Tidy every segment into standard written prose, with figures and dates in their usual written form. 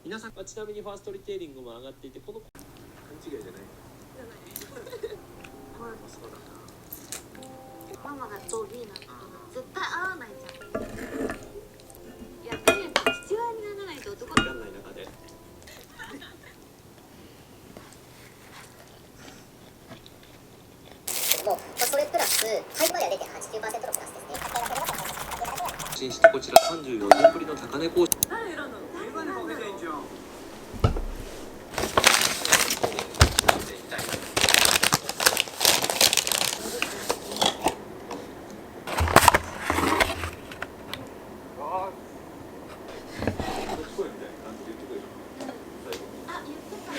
皆さん、ちなみにファーストリテイリングも上がっていて、この勘違いじゃないそうだな。ママがと B なんだけど絶対合わないじゃん。いや、とにかく父親にならないと男分かんない中でもそれプラス買いまでは 0.89% のプラスですね。進してこちら34年ぶりの高値更新。誰選んだの？あ、言ってた。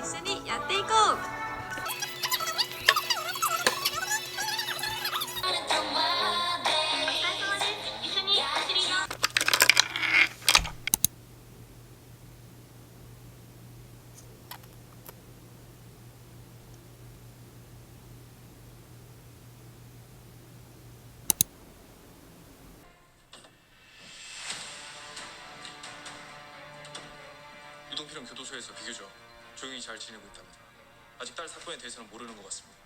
一緒にやっていこう。유동필은 교도소에서 비교적 조용히 잘 지내고 있답니다. 아직 딸 사건에 대해서는 모르는 것 같습니다.